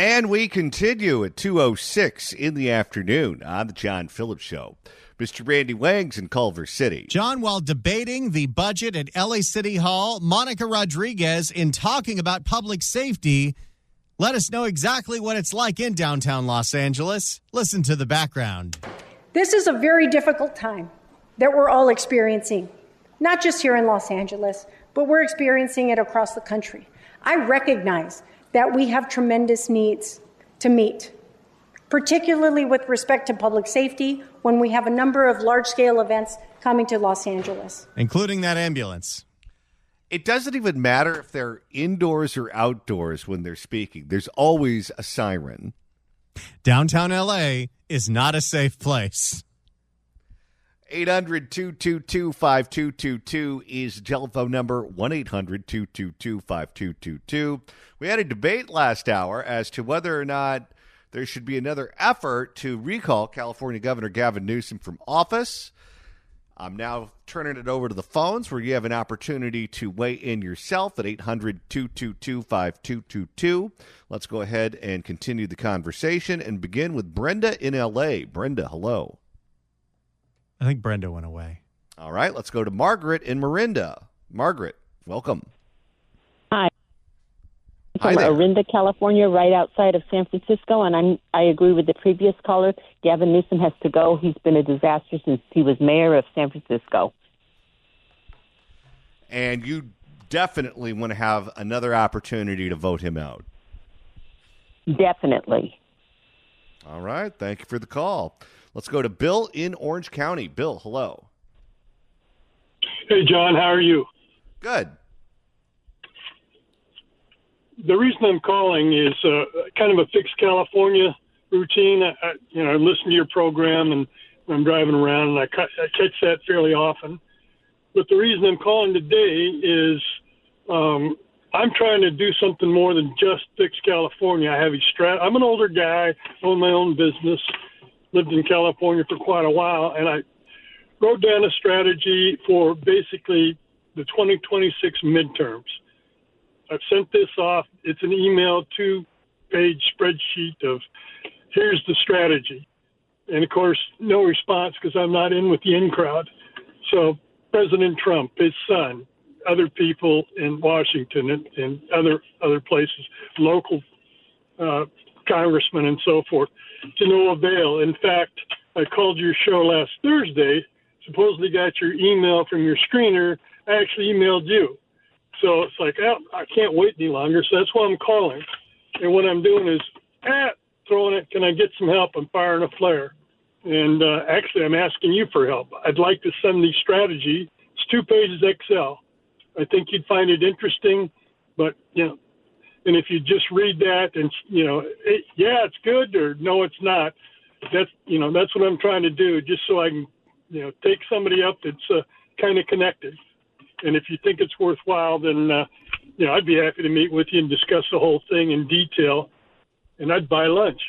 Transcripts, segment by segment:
And we continue at 2:06 in the afternoon on the John Phillips Show. Mr. Randy Wangs in Culver City. John, while debating the budget at L.A. City Hall, Monica Rodriguez, in talking about public safety, let us know exactly what it's like in downtown Los Angeles. Listen to the background. This is a very difficult time that we're all experiencing, not just here in Los Angeles, but we're experiencing it across the country. I recognize that we have tremendous needs to meet, particularly with respect to public safety when we have a number of large-scale events coming to Los Angeles. Including that ambulance. It doesn't even matter if they're indoors or outdoors when they're speaking. There's always a siren. Downtown L.A. is not a safe place. 800-222-5222 is the telephone number, 1-800-222-5222. We had a debate last hour as to whether or not there should be another effort to recall California Governor Gavin Newsom from office. I'm now turning it over to the phones where you have an opportunity to weigh in yourself at 800-222-5222. Let's go ahead and continue the conversation and begin with Brenda in L.A. Brenda, hello. I think Brenda went away. All right, let's go to Margaret in Marinda. Margaret, welcome. Hi. Hi From there. Orinda, California, right outside of San Francisco, and I agree with the previous caller. Gavin Newsom has to go. He's been a disaster since he was mayor of San Francisco. And you definitely want to have another opportunity to vote him out. Definitely. All right, thank you for the call. Let's go to Bill in Orange County. Bill, hello. Hey, John, how are you? Good. The reason I'm calling is kind of a fixed California routine. I listen to your program and when I'm driving around, and I catch that fairly often. But the reason I'm calling today is I'm trying to do something more than just fix California. I'm an older guy, own my own business, lived in California for quite a while, and I wrote down a strategy for basically the 2026 midterms. I've sent this off. It's an email, 2-page spreadsheet of here's the strategy. And, of course, no response because I'm not in with the in crowd. So President Trump, his son, other people in Washington and other places, local congressmen and so forth, to no avail. In fact, I called your show last Thursday, supposedly got your email from your screener. I actually emailed you. So it's like, I can't wait any longer, so that's why I'm calling. And what I'm doing is throwing it, can I get some help? I'm firing a flare. And actually, I'm asking you for help. I'd like to send the strategy. It's 2 pages Excel. I think you'd find it interesting, but, and if you just read that and, it's good or no, it's not, that's what I'm trying to do, just so I can, take somebody up that's kind of connected. And if you think it's worthwhile, then, I'd be happy to meet with you and discuss the whole thing in detail, and I'd buy lunch.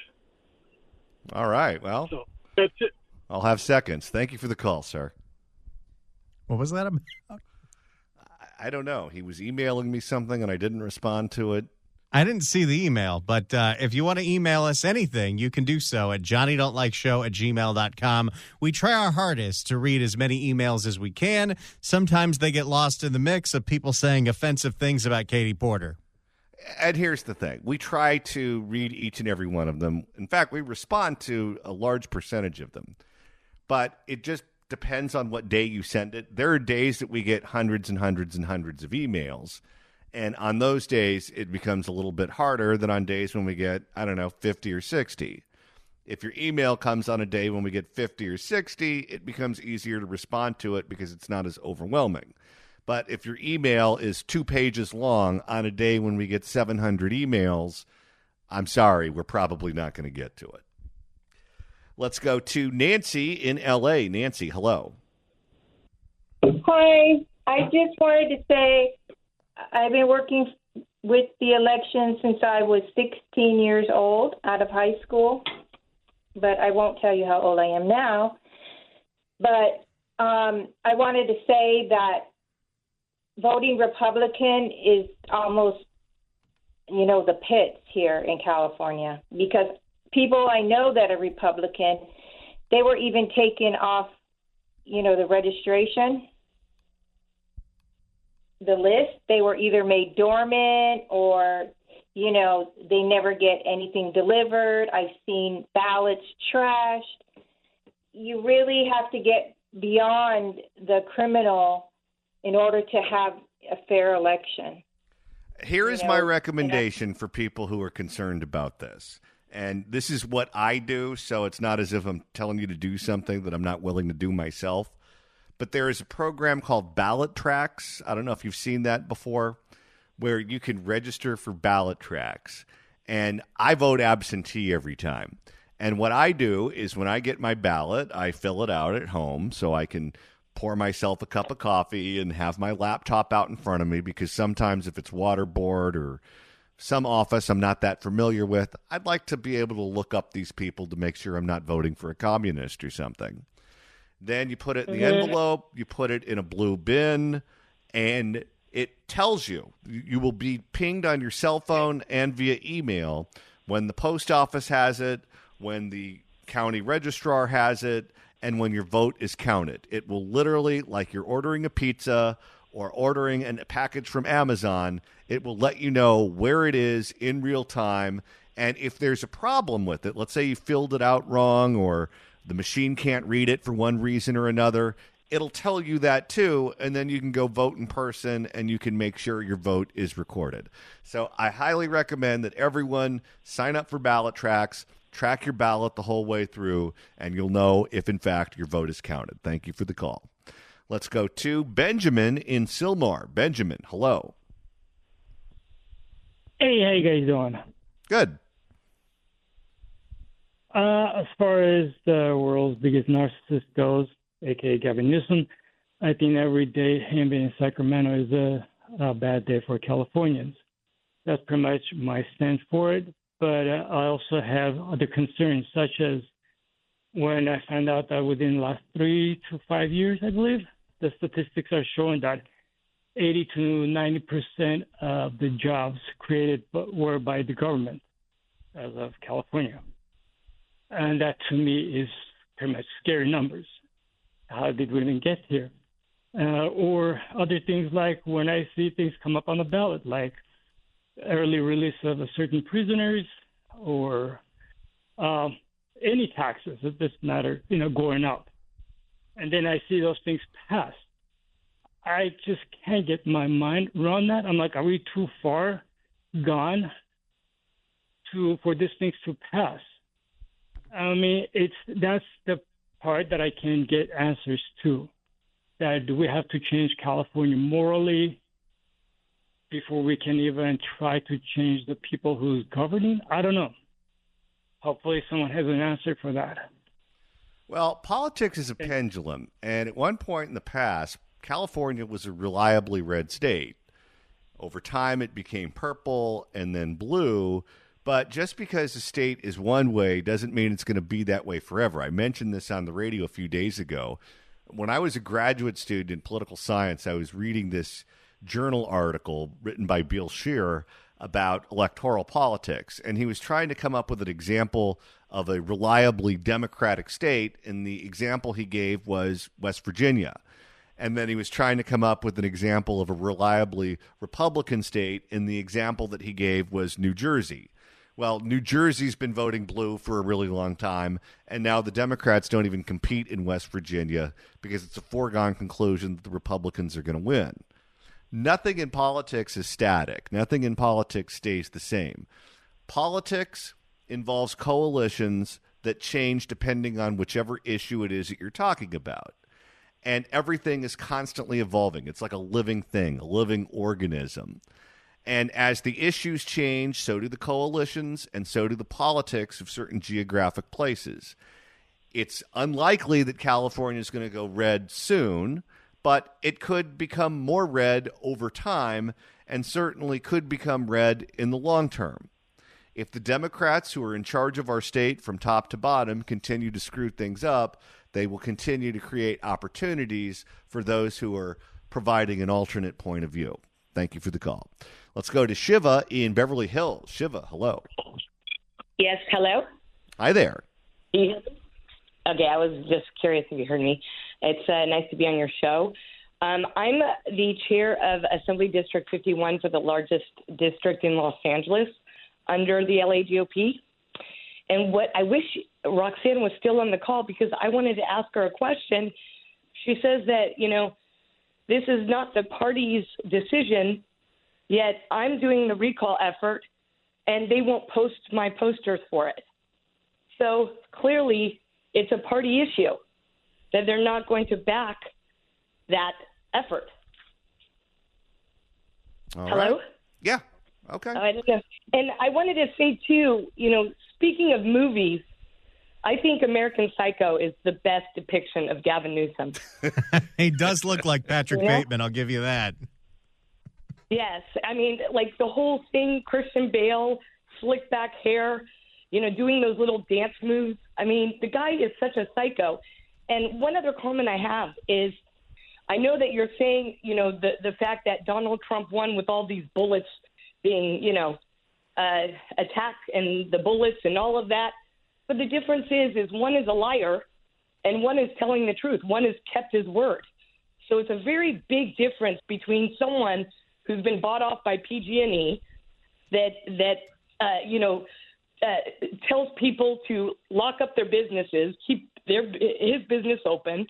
All right, well, so that's it. I'll have seconds. Thank you for the call, sir. What was that about? I don't know. He was emailing me something, and I didn't respond to it. I didn't see the email, but if you want to email us anything, you can do so at johnnydon'tlikeshow@gmail.com. We try our hardest to read as many emails as we can. Sometimes they get lost in the mix of people saying offensive things about Katie Porter. And here's the thing. We try to read each and every one of them. In fact, we respond to a large percentage of them. But it just depends on what day you send it. There are days that we get hundreds and hundreds and hundreds of emails. And on those days, it becomes a little bit harder than on days when we get, 50 or 60. If your email comes on a day when we get 50 or 60, it becomes easier to respond to it because it's not as overwhelming. But if your email is 2 pages long on a day when we get 700 emails, I'm sorry, we're probably not going to get to it. Let's go to Nancy in L.A. Nancy, hello. Hi. I just wanted to say I've been working with the election since I was 16 years old out of high school, but I won't tell you how old I am now. But I wanted to say that voting Republican is almost the pits here in California, because people I know that are Republican, they were even taken off, the registration, the list. They were either made dormant or, they never get anything delivered. I've seen ballots trashed. You really have to get beyond the criminal in order to have a fair election. Here is my recommendation for people who are concerned about this. And this is what I do, so it's not as if I'm telling you to do something that I'm not willing to do myself. But there is a program called Ballot Tracks. I don't know if you've seen that before, where you can register for ballot tracks. And I vote absentee every time. And what I do is when I get my ballot, I fill it out at home so I can pour myself a cup of coffee and have my laptop out in front of me, because sometimes if it's water board or some office I'm not that familiar with, I'd like to be able to look up these people to make sure I'm not voting for a communist or something. Then you put it in the envelope, you put it in a blue bin, and it tells you. You will be pinged on your cell phone and via email when the post office has it, when the county registrar has it, and when your vote is counted. It will literally, like you're ordering a pizza or ordering a package from Amazon, it will let you know where it is in real time. And if there's a problem with it, let's say you filled it out wrong or the machine can't read it for one reason or another, it'll tell you that too, and then you can go vote in person and you can make sure your vote is recorded. So I highly recommend that everyone sign up for Ballot Tracks, track your ballot the whole way through, and you'll know if, in fact, your vote is counted. Thank you for the call. Let's go to Benjamin in Sylmar. Benjamin, hello. Hey, how you guys doing? Good. As far as the world's biggest narcissist goes, a.k.a. Gavin Newsom, I think every day him being in Sacramento is a bad day for Californians. That's pretty much my stance for it. But I also have other concerns, such as when I found out that within the last 3 to 5 years, I believe, the statistics are showing that 80 to 90% of the jobs created were by the government as of California. And that, to me, is pretty much scary numbers. How did we even get here? Or other things like when I see things come up on the ballot, like early release of certain prisoners or any taxes, it doesn't matter, going up. And then I see those things pass. I just can't get my mind around that. I'm like, are we too far gone for these things to pass? I mean, that's the part that I can get answers to. That do we have to change California morally before we can even try to change the people who's governing? I don't know. Hopefully someone has an answer for that. Well, politics is a pendulum, and at one point in the past, California was a reliably red state. Over time, it became purple and then blue, but just because the state is one way doesn't mean it's going to be that way forever. I mentioned this on the radio a few days ago. When I was a graduate student in political science, I was reading this journal article written by Bill Scheer about electoral politics, and he was trying to come up with an example of a reliably Democratic state, and the example he gave was West Virginia. And then he was trying to come up with an example of a reliably Republican state, and the example that he gave was New Jersey. Well, New Jersey's been voting blue for a really long time, and now the Democrats don't even compete in West Virginia because it's a foregone conclusion that the Republicans are going to win. Nothing in politics is static. Nothing in politics stays the same. Politics involves coalitions that change depending on whichever issue it is that you're talking about. And everything is constantly evolving. It's like a living thing, a living organism. And as the issues change, so do the coalitions, and so do the politics of certain geographic places. It's unlikely that California is going to go red soon, but it could become more red over time, and certainly could become red in the long term. If the Democrats who are in charge of our state from top to bottom continue to screw things up, they will continue to create opportunities for those who are providing an alternate point of view. Thank you for the call. Let's go to Shiva in Beverly Hills. Shiva, hello. Yes, hello? Hi there. Okay, I was just curious if you heard me. It's nice to be on your show. I'm the chair of Assembly District 51 for the largest district in Los Angeles under the LA GOP. And what I wish Roxanne was still on the call, because I wanted to ask her a question. She says that, this is not the party's decision, yet I'm doing the recall effort, and they won't post my posters for it. So clearly it's a party issue, that they're not going to back that effort. All Hello? right. Yeah. Okay. I don't know. And I wanted to say, too, speaking of movies, I think American Psycho is the best depiction of Gavin Newsom. He does look like Patrick Bateman, I'll give you that. Yes. I mean, like the whole thing, Christian Bale, slick back hair, doing those little dance moves. I mean, the guy is such a psycho. And one other comment I have is, I know that you're saying, the fact that Donald Trump won with all these bullets being, attacked and the bullets and all of that. But the difference is one is a liar and one is telling the truth. One has kept his word. So it's a very big difference between someone who's been bought off by PG&E that tells people to lock up their businesses, keep his business open,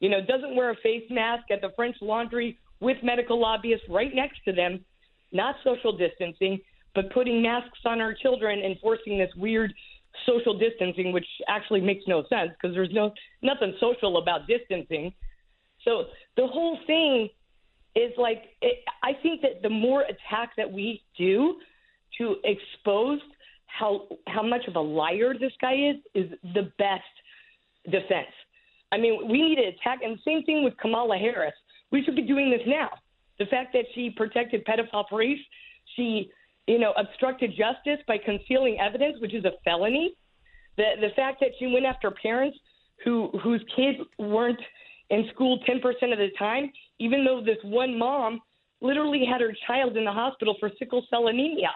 doesn't wear a face mask at the French Laundry with medical lobbyists right next to them, not social distancing, but putting masks on our children and forcing this weird social distancing, which actually makes no sense because there's nothing social about distancing. So the whole thing is I think that the more attack that we do to expose how much of a liar this guy is the best defense. I mean, we need to attack, and same thing with Kamala Harris. We should be doing this now. The fact that she protected pedophile priests, she obstructed justice by concealing evidence, which is a felony. The fact that she went after parents whose kids weren't in school 10% of the time, even though this one mom literally had her child in the hospital for sickle cell anemia.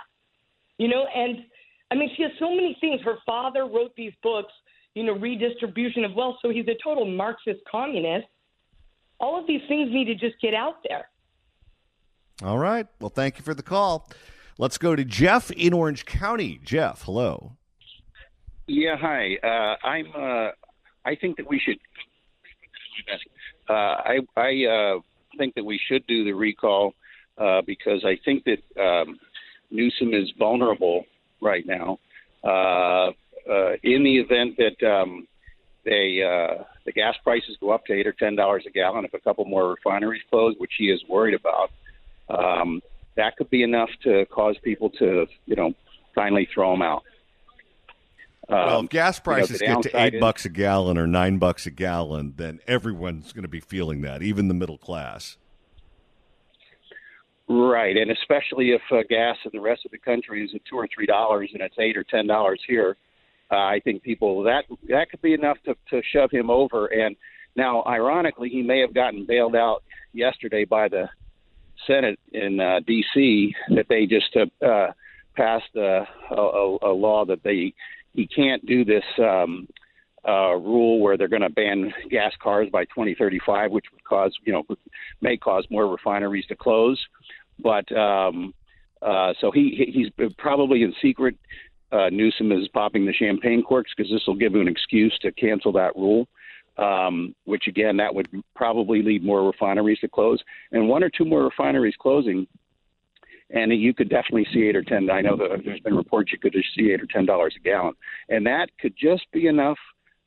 And I mean, she has so many things. Her father wrote these books, redistribution of wealth, so he's a total Marxist communist. All of these things need to just get out there. All right. Well, thank you for the call. Let's go to Jeff in Orange County. Jeff, hello. Yeah, hi. I think that we should. I think that we should do the recall because I think that Newsom is vulnerable right now. In the event that the gas prices go up to $8 or $10 a gallon, if a couple more refineries close, which he is worried about, that could be enough to cause people to, finally throw him out. Well, if gas prices get to $8 a gallon or $9 a gallon, then everyone's going to be feeling that, even the middle class. Right, and especially if gas in the rest of the country is at $2 or $3 and it's $8 or $10 here, I think people that could be enough to shove him over. And now, ironically, he may have gotten bailed out yesterday by the Senate in D.C. that they just passed a law that he can't do this rule where they're going to ban gas cars by 2035, which would may cause more refineries to close. But so he's probably in secret. Newsom is popping the champagne corks because this will give him an excuse to cancel that rule, which, again, that would probably lead more refineries to close. And one or two more refineries closing, and you could definitely see $8 or $10. I know that there's been reports you could just see $8 or $10 a gallon. And that could just be enough.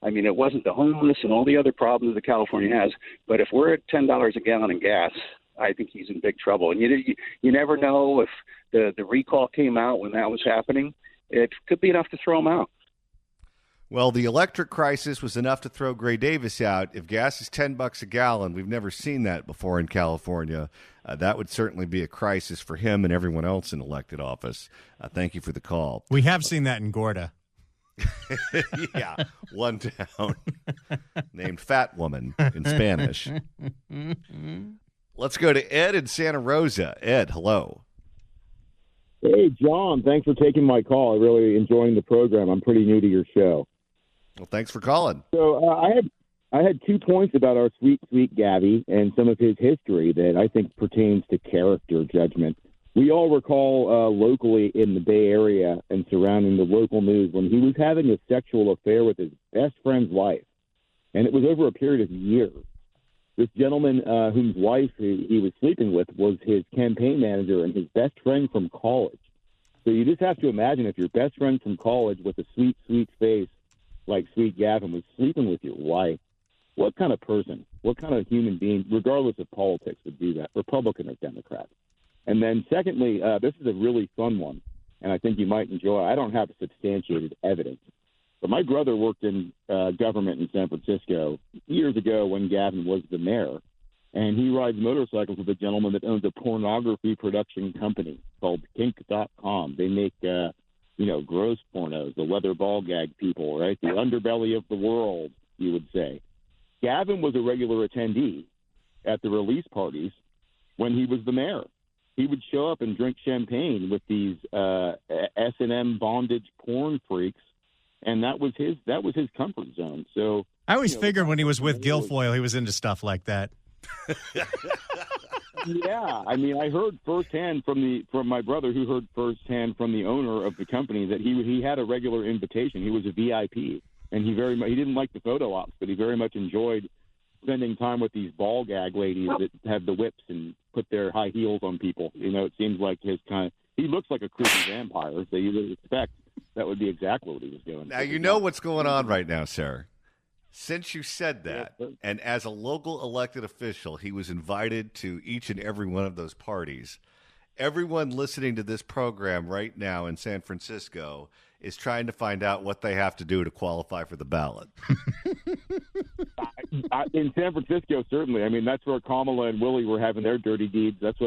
I mean, it wasn't the homeless and all the other problems that California has, but if we're at $10 a gallon in gas, I think he's in big trouble. And you never know if the recall came out when that was happening. It could be enough to throw him out. Well, the electric crisis was enough to throw Gray Davis out. If gas is $10 a gallon, we've never seen that before in California. That would certainly be a crisis for him and everyone else in elected office. Thank you for the call. We have seen that in Gorda. Yeah, one town named Fat Woman in Spanish. Let's go to Ed in Santa Rosa. Ed, hello. Hey, John, thanks for taking my call. I'm really enjoying the program. I'm pretty new to your show. Well, thanks for calling. So I had 2 points about our sweet Gabby and some of his history that I think pertains to character judgment. We all recall locally in the Bay Area and surrounding the local news when he was having a sexual affair with his best friend's wife, and it was over a period of years. This gentleman whose wife he was sleeping with was his campaign manager and his best friend from college. So you just have to imagine if your best friend from college with a sweet, sweet face like Sweet Gavin was sleeping with your wife, what kind of person, what kind of human being, regardless of politics, would do that, Republican or Democrat? And then secondly, this is a really fun one, and I think you might enjoy it. I don't have substantiated evidence. But my brother worked in government in San Francisco years ago when Gavin was the mayor, and he rides motorcycles with a gentleman that owns a pornography production company called Kink.com. They make, gross pornos, the leather ball gag people, right? The underbelly of the world, you would say. Gavin was a regular attendee at the release parties when he was the mayor. He would show up and drink champagne with these S&M bondage porn freaks. And that was his comfort zone. So I always figured when he was with Guilfoyle, he was into stuff like that. Yeah, I mean, I heard firsthand from my brother, who heard firsthand from the owner of the company that he had a regular invitation. He was a VIP, and he didn't like the photo ops, but he very much enjoyed spending time with these ball gag ladies that have the whips and put their high heels on people. It seems like he looks like a creepy vampire, so you would expect that would be exactly what he was doing. Now, you know what's going on right now, sir. Since you said that, and as a local elected official, he was invited to each and every one of those parties. Everyone listening to this program right now in San Francisco is trying to find out what they have to do to qualify for the ballot. In San Francisco, certainly. I mean, that's where Kamala and Willie were having their dirty deeds. That's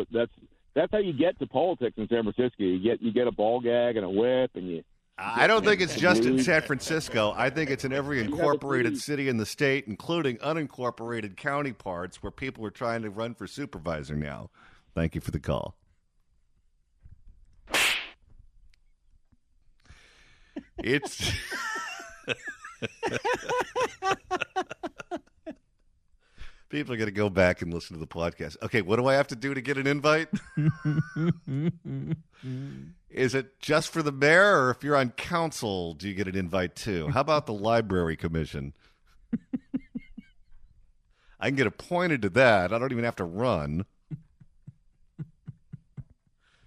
how you get to politics in San Francisco. You get a ball gag and a whip, and I don't think it's just in San Francisco. I think it's in every incorporated city in the state, including unincorporated county parts where people are trying to run for supervisor now. Thank you for the call. It's people are going to go back and listen to the podcast. Okay, what do I have to do to get an invite? Is it just for the mayor, or if you're on council, do you get an invite too? How about the library commission? I can get appointed to that. I don't even have to run.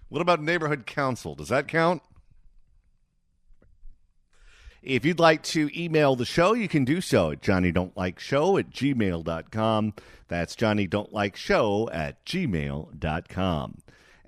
What about neighborhood council? Does that count? If you'd like to email the show, you can do so at johnnydon'tlikeshow@gmail.com. That's johnnydon'tlikeshow@gmail.com.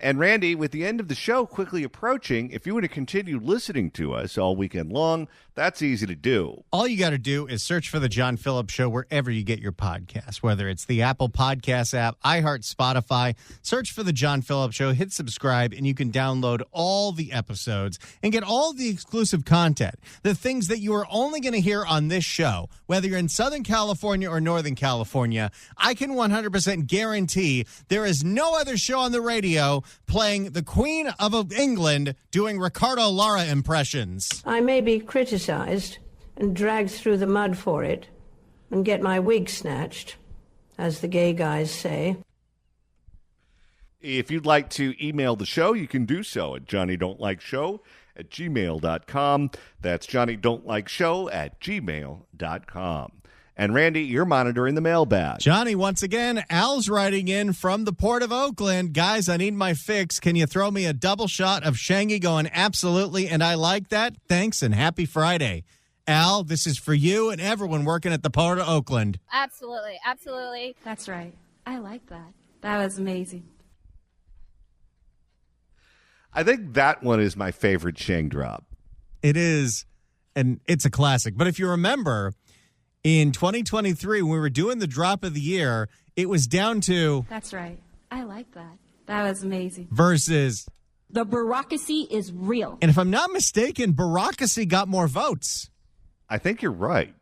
And Randy, with the end of the show quickly approaching, if you want to continue listening to us all weekend long, that's easy to do. All you got to do is search for The John Phillips Show wherever you get your podcasts, whether it's the Apple Podcasts app, iHeart, Spotify. Search for The John Phillips Show, hit subscribe, and you can download all the episodes and get all the exclusive content, the things that you are only going to hear on this show. Whether you're in Southern California or Northern California, I can 100% guarantee there is no other show on the radio playing the Queen of England doing Ricardo Lara impressions. I may be criticized and dragged through the mud for it and get my wig snatched, as the gay guys say. If you'd like to email the show, you can do so at johnnydon'tlikeshow@gmail.com. That's johnnydon'tlikeshow@gmail.com. And Randy, you're monitoring the mailbag. Johnny, once again, Al's writing in from the Port of Oakland. Guys, I need my fix. Can you throw me a double shot of Shangy going absolutely, and I like that? Thanks, and happy Friday. Al, this is for you and everyone working at the Port of Oakland. Absolutely, absolutely. That's right. I like that. That was amazing. I think that one is my favorite Shang drop. It is, and it's a classic. But if you remember, in 2023, when we were doing the drop of the year, it was down to... That's right. I like that. That was amazing. Versus... The bureaucracy is real. And if I'm not mistaken, bureaucracy got more votes. I think you're right.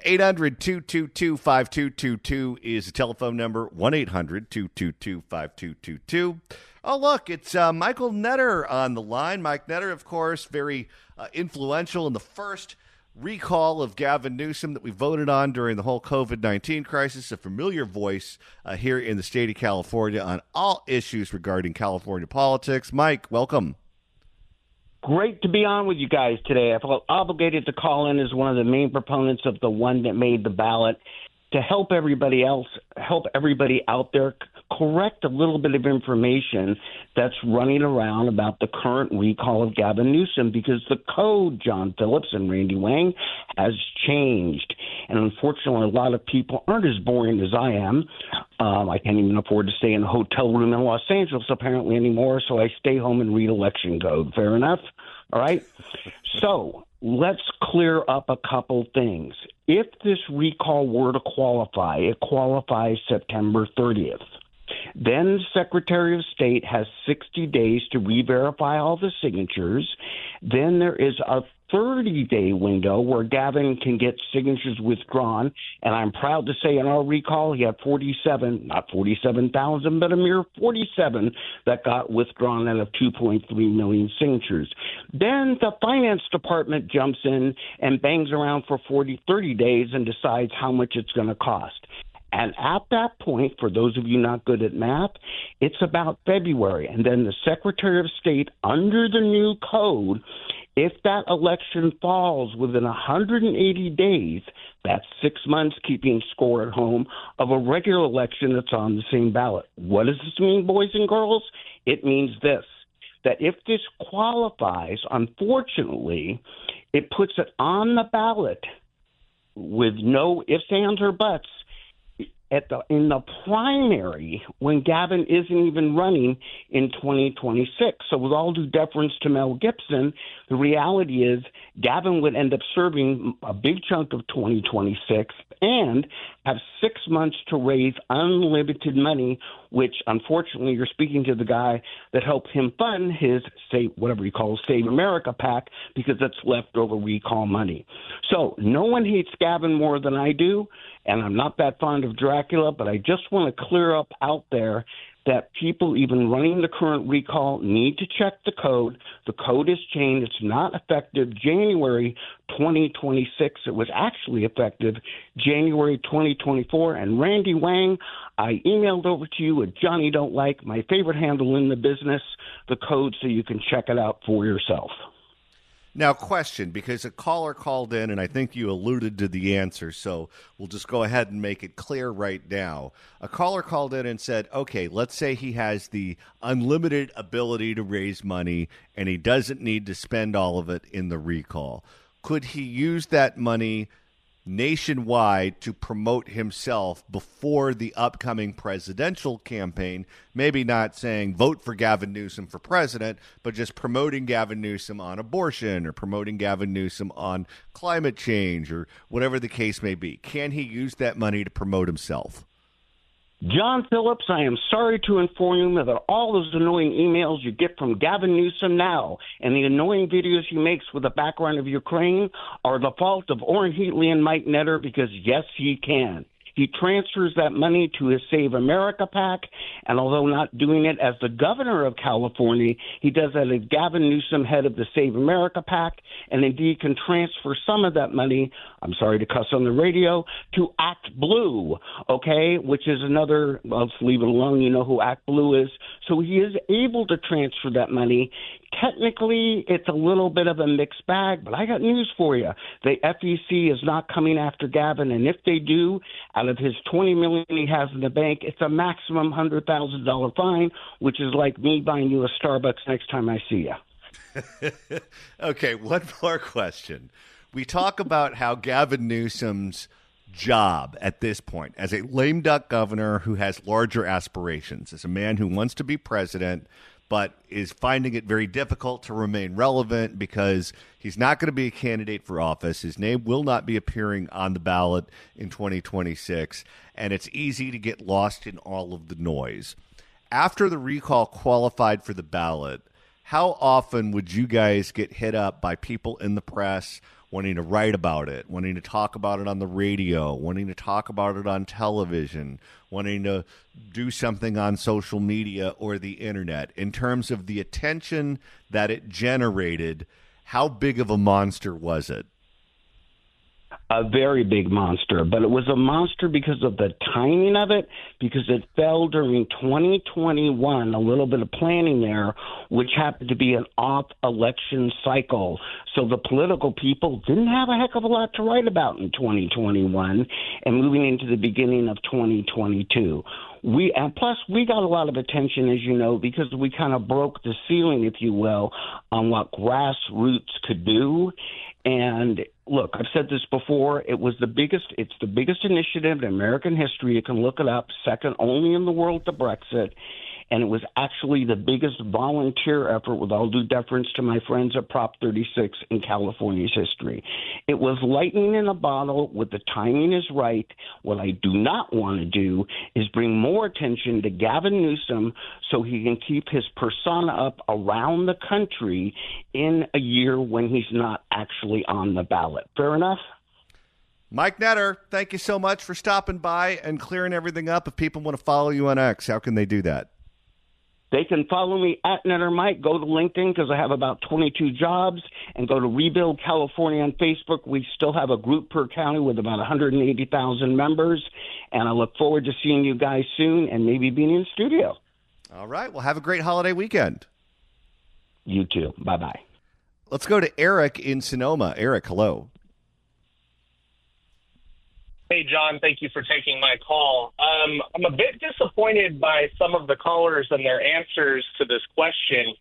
800-222-5222 is the telephone number. 1-800-222-5222. Oh, look, it's Michael Netter on the line. Mike Netter, of course, very influential in the first recall of Gavin Newsom that we voted on during the whole COVID-19 crisis, a familiar voice here in the state of California on all issues regarding California politics. Mike, welcome. Great to be on with you guys today. I felt obligated to call in as one of the main proponents of the one that made the ballot to help everybody else, help everybody out there correct a little bit of information that's running around about the current recall of Gavin Newsom, because the code, John Phillips and Randy Wang, has changed. And unfortunately, a lot of people aren't as boring as I am. I can't even afford to stay in a hotel room in Los Angeles apparently anymore, so I stay home and read election code. Fair enough? All right? So let's clear up a couple things. If this recall were to qualify, it qualifies September 30th. Then the Secretary of State has 60 days to re-verify all the signatures. Then there is a 30-day window where Gavin can get signatures withdrawn. And I'm proud to say in our recall, he had 47, not 47,000, but a mere 47 that got withdrawn out of 2.3 million signatures. Then the Finance Department jumps in and bangs around for 30 days and decides how much it's going to cost. And at that point, for those of you not good at math, it's about February. And then the Secretary of State, under the new code, if that election falls within 180 days, that's 6 months keeping score at home of a regular election that's on the same ballot. What does this mean, boys and girls? It means this, that if this qualifies, unfortunately, it puts it on the ballot with no ifs, ands, or buts in the primary when Gavin isn't even running in 2026. So with all due deference to Mel Gibson, the reality is Gavin would end up serving a big chunk of 2026 and have 6 months to raise unlimited money, which unfortunately you're speaking to the guy that helped him fund his, say, whatever he calls Save America PAC, because that's leftover recall money. So no one hates Gavin more than I do, and I'm not that fond of Dracula, but I just want to clear up out there that people even running the current recall need to check the code. The code has changed. It's not effective January 2026. It was actually effective January 2024. And Randy Wang, I emailed over to you at Johnny Don't Like, my favorite handle in the business, the code so you can check it out for yourself. Now, question, because a caller called in, and I think you alluded to the answer, so we'll just go ahead and make it clear right now. A caller called in and said, okay, let's say he has the unlimited ability to raise money, and he doesn't need to spend all of it in the recall. Could he use that money nationwide to promote himself before the upcoming presidential campaign? Maybe not saying vote for Gavin Newsom for president, but just promoting Gavin Newsom on abortion or promoting Gavin Newsom on climate change or whatever the case may be. Can he use that money to promote himself? John Phillips, I am sorry to inform you that all those annoying emails you get from Gavin Newsom now and the annoying videos he makes with the background of Ukraine are the fault of Orrin Heatley and Mike Netter, because, yes, he can. He transfers that money to his Save America PAC, and although not doing it as the governor of California, he does that as Gavin Newsom, head of the Save America PAC, and indeed can transfer some of that money, I'm sorry to cuss on the radio, to Act Blue, okay, which is another, well, let's leave it alone, you know who Act Blue is. So he is able to transfer that money. Technically, it's a little bit of a mixed bag, but I got news for you. The FEC is not coming after Gavin, and if they do, out of his $20 million he has in the bank, it's a maximum $100,000 fine, which is like me buying you a Starbucks next time I see you. Okay, one more question. We talk about how Gavin Newsom's job at this point, as a lame duck governor who has larger aspirations, as a man who wants to be president, but is finding it very difficult to remain relevant because he's not going to be a candidate for office. His name will not be appearing on the ballot in 2026, and it's easy to get lost in all of the noise. After the recall qualified for the ballot, how often would you guys get hit up by people in the press wanting to write about it, wanting to talk about it on the radio, wanting to talk about it on television, wanting to do something on social media or the internet? In terms of the attention that it generated, how big of a monster was it? A very big monster, but it was a monster because of the timing of it, because it fell during 2021, a little bit of planning there, which happened to be an off-election cycle. So the political people didn't have a heck of a lot to write about in 2021 and moving into the beginning of 2022. Plus, we got a lot of attention, as you know, because we kind of broke the ceiling, if you will, on what grassroots could do. And look, I've said this before. It's the biggest initiative in American history. You can look it up, second only in the world to Brexit. And it was actually the biggest volunteer effort, with all due deference to my friends at Prop 36, in California's history. It was lightning in a bottle with the timing is right. What I do not want to do is bring more attention to Gavin Newsom so he can keep his persona up around the country in a year when he's not actually on the ballot. Fair enough? Mike Netter, thank you so much for stopping by and clearing everything up. If people want to follow you on X, how can they do that? They can follow me at Netter Mike. Go to LinkedIn because I have about 22 jobs, and go to Rebuild California on Facebook. We still have a group per county with about 180,000 members, and I look forward to seeing you guys soon and maybe being in studio. All right. Well, have a great holiday weekend. You too. Bye-bye. Let's go to Eric in Sonoma. Eric, hello. Hey, John, thank you for taking my call. I'm a bit disappointed by some of the callers and their answers to this question.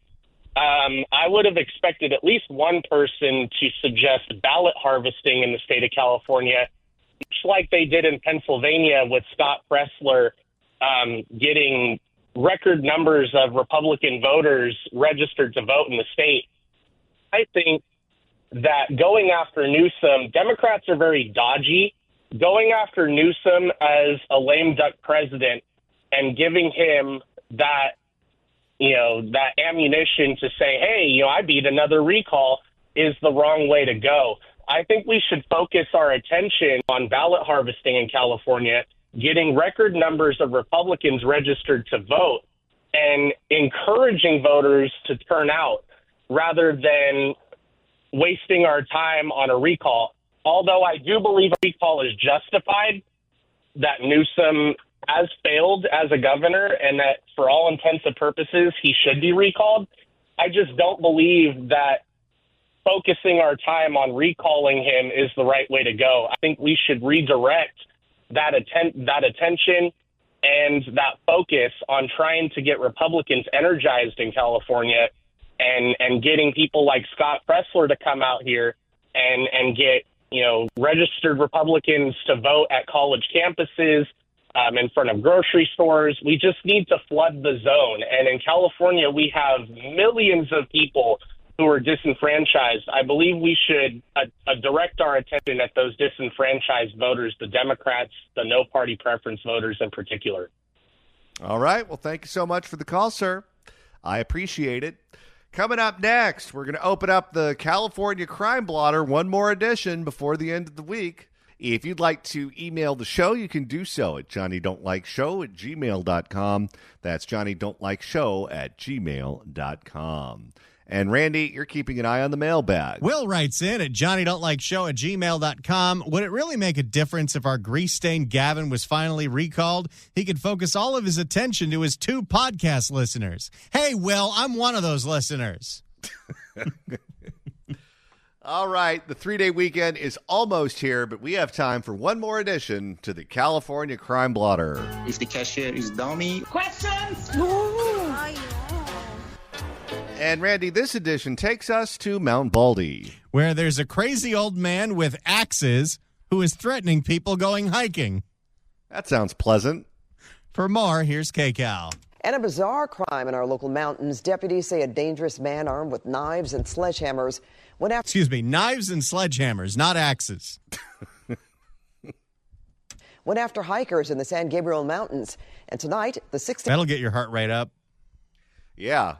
I would have expected at least one person to suggest ballot harvesting in the state of California, much like they did in Pennsylvania with Scott Pressler getting record numbers of Republican voters registered to vote in the state. I think that going after Newsom, Democrats are very dodgy. Going after Newsom as a lame duck president and giving him that ammunition to say, hey, I beat another recall is the wrong way to go. I think we should focus our attention on ballot harvesting in California, getting record numbers of Republicans registered to vote, and encouraging voters to turn out rather than wasting our time on a recall. Although I do believe a recall is justified, that Newsom has failed as a governor and that for all intents and purposes, he should be recalled. I just don't believe that focusing our time on recalling him is the right way to go. I think we should redirect that attention and that focus on trying to get Republicans energized in California and getting people like Scott Pressler to come out here and get registered Republicans to vote at college campuses, in front of grocery stores. We just need to flood the zone. And in California, we have millions of people who are disenfranchised. I believe we should direct our attention at those disenfranchised voters, the Democrats, the no party preference voters in particular. All right. Well, thank you so much for the call, sir. I appreciate it. Coming up next, we're going to open up the California Crime Blotter, one more edition before the end of the week. If you'd like to email the show, you can do so at johnnydon'tlikeshow@gmail.com. That's johnnydon'tlikeshow@gmail.com. And Randy, you're keeping an eye on the mailbag. Will writes in at johnnydon'tlikeshow@gmail.com. Would it really make a difference if our grease-stained Gavin was finally recalled? He could focus all of his attention to his 2 podcast listeners. Hey, Will, I'm one of those listeners. All right, the 3-day weekend is almost here, but we have time for one more edition to the California Crime Blotter. If the cashier is dummy. Questions? And Randy, this edition takes us to Mount Baldy, where there's a crazy old man with axes who is threatening people going hiking. That sounds pleasant. For more, here's KCAL. And a bizarre crime in our local mountains. Deputies say a dangerous man armed with knives and sledgehammers went after... Excuse me, knives and sledgehammers, not axes. went after hikers in the San Gabriel Mountains. And tonight, the 16th... That'll get your heart rate up. Yeah.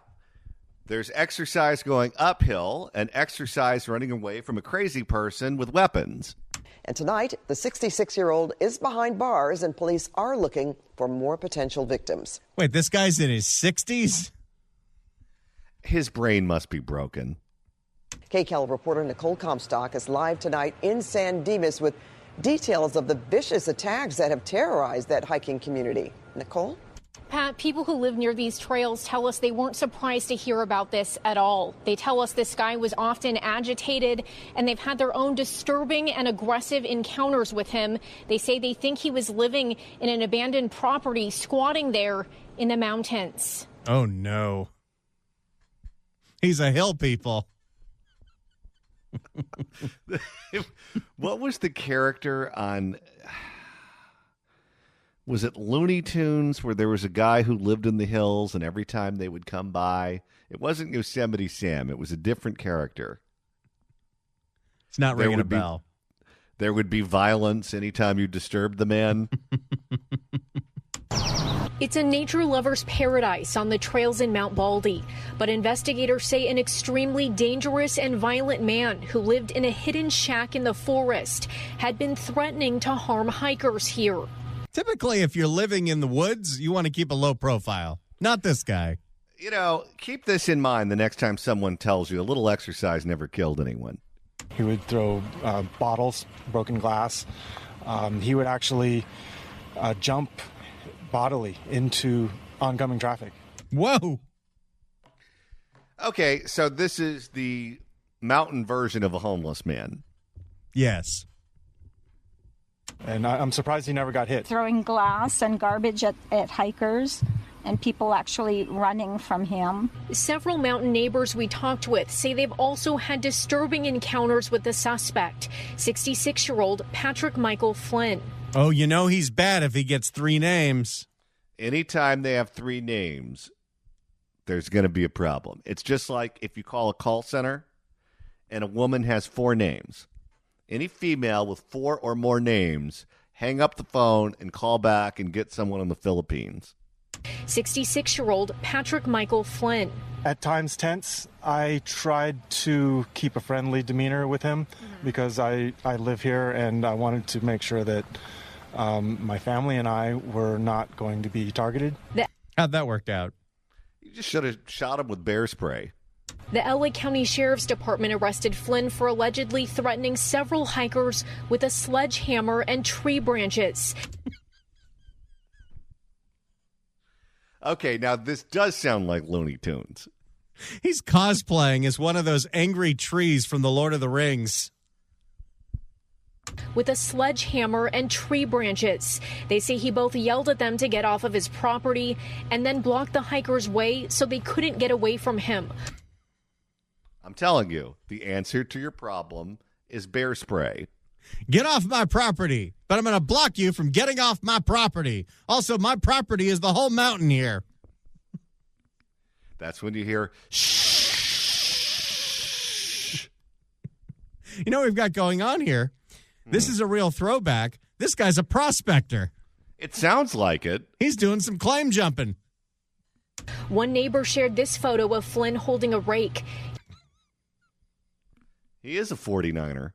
There's exercise going uphill and exercise running away from a crazy person with weapons. And tonight, the 66-year-old is behind bars, and police are looking for more potential victims. Wait, this guy's in his 60s? His brain must be broken. KCAL reporter Nicole Comstock is live tonight in San Dimas with details of the vicious attacks that have terrorized that hiking community. Nicole? Pat, people who live near these trails tell us they weren't surprised to hear about this at all. They tell us this guy was often agitated, and they've had their own disturbing and aggressive encounters with him. They say they think he was living in an abandoned property, squatting there in the mountains. Oh, no. He's a hill people. What was the character on... Was it Looney Tunes where there was a guy who lived in the hills and every time they would come by, it wasn't Yosemite Sam. It was a different character. It's not ringing a bell. There would be violence anytime you disturbed the man. It's a nature lover's paradise on the trails in Mount Baldy, but investigators say an extremely dangerous and violent man who lived in a hidden shack in the forest had been threatening to harm hikers here. Typically, if you're living in the woods, you want to keep a low profile. Not this guy. You know, keep this in mind the next time someone tells you a little exercise never killed anyone. He would throw bottles, broken glass. He would actually jump bodily into oncoming traffic. Whoa. Okay, so this is the mountain version of a homeless man. Yes. And I'm surprised he never got hit. Throwing glass and garbage at hikers and people actually running from him. Several mountain neighbors we talked with say they've also had disturbing encounters with the suspect, 66-year-old Patrick Michael Flynn. Oh, you know he's bad if he gets 3 names. Anytime they have 3 names, there's going to be a problem. It's just like if you call a call center and a woman has 4 names. Any female with 4 or more names, hang up the phone and call back and get someone in the Philippines. 66-year-old Patrick Michael Flynn. At times tense, I tried to keep a friendly demeanor with him because I live here and I wanted to make sure that my family and I were not going to be targeted. How'd that work out? You just should have shot him with bear spray. The LA County Sheriff's Department arrested Flynn for allegedly threatening several hikers with a sledgehammer and tree branches. Okay, now this does sound like Looney Tunes. He's cosplaying as one of those angry trees from the Lord of the Rings. With a sledgehammer and tree branches. They say he both yelled at them to get off of his property and then blocked the hikers' way so they couldn't get away from him. I'm telling you, the answer to your problem is bear spray. Get off my property, but I'm going to block you from getting off my property. Also, my property is the whole mountain here. That's when you hear, shh. You know what we've got going on here? This is a real throwback. This guy's a prospector. It sounds like it. He's doing some claim jumping. One neighbor shared this photo of Flynn holding a rake. He is a 49er.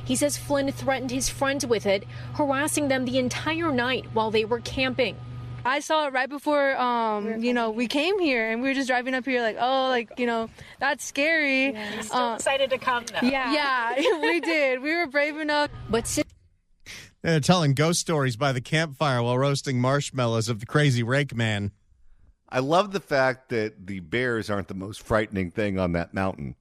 He says Flynn threatened his friends with it, harassing them the entire night while they were camping. I saw it right before, we came here, and we were just driving up here that's scary. Yeah, you're still excited to come, though. Yeah, we did. We were brave enough. But they're telling ghost stories by the campfire while roasting marshmallows of the crazy rake man. I love the fact that the bears aren't the most frightening thing on that mountain.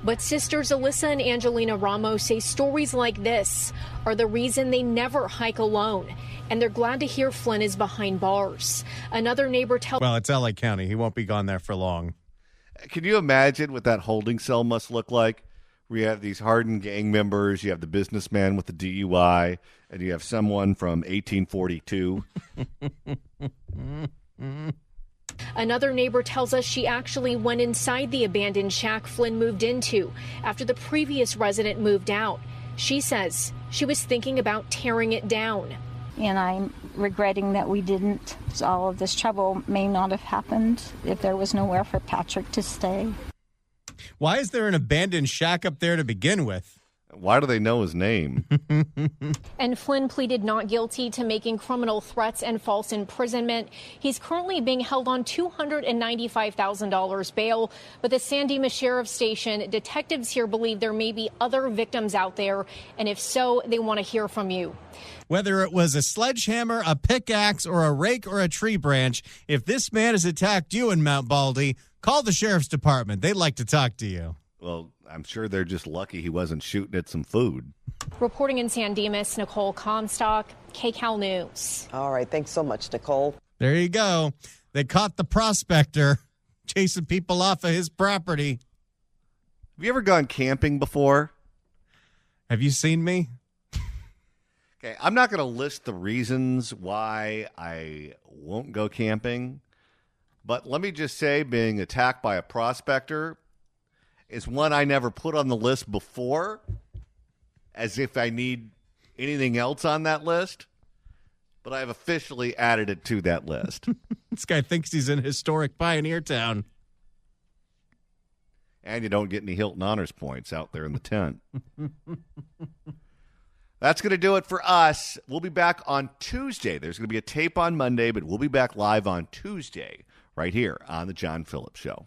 But sisters Alyssa and Angelina Ramos say stories like this are the reason they never hike alone, and they're glad to hear Flynn is behind bars. Another neighbor tells... Well, it's LA County. He won't be gone there for long. Can you imagine what that holding cell must look like? We have these hardened gang members, you have the businessman with the DUI, and you have someone from 1842. Another neighbor tells us she actually went inside the abandoned shack Flynn moved into after the previous resident moved out. She says she was thinking about tearing it down. and I'm regretting that we didn't. All of this trouble may not have happened if there was nowhere for Patrick to stay. Why is there an abandoned shack up there to begin with? Why do they know his name? And Flynn pleaded not guilty to making criminal threats and false imprisonment. He's currently being held on $295,000 bail. But the San Dimas Sheriff's Station, detectives here believe there may be other victims out there. And if so, they want to hear from you. Whether it was a sledgehammer, a pickaxe, or a rake or a tree branch, if this man has attacked you in Mount Baldy, call the Sheriff's Department. They'd like to talk to you. Well, I'm sure they're just lucky he wasn't shooting at some food. Reporting in San Dimas, Nicole Comstock, KCAL News. All right. Thanks so much, Nicole. There you go. They caught the prospector chasing people off of his property. Have you ever gone camping before? Have you seen me? Okay, I'm not going to list the reasons why I won't go camping, but let me just say being attacked by a prospector is one I never put on the list before, as if I need anything else on that list, but I've officially added it to that list. This guy thinks he's in historic Pioneer Town. And you don't get any Hilton Honors points out there in the tent. That's going to do it for us. We'll be back on Tuesday. There's going to be a tape on Monday, but we'll be back live on Tuesday right here on The John Phillips Show.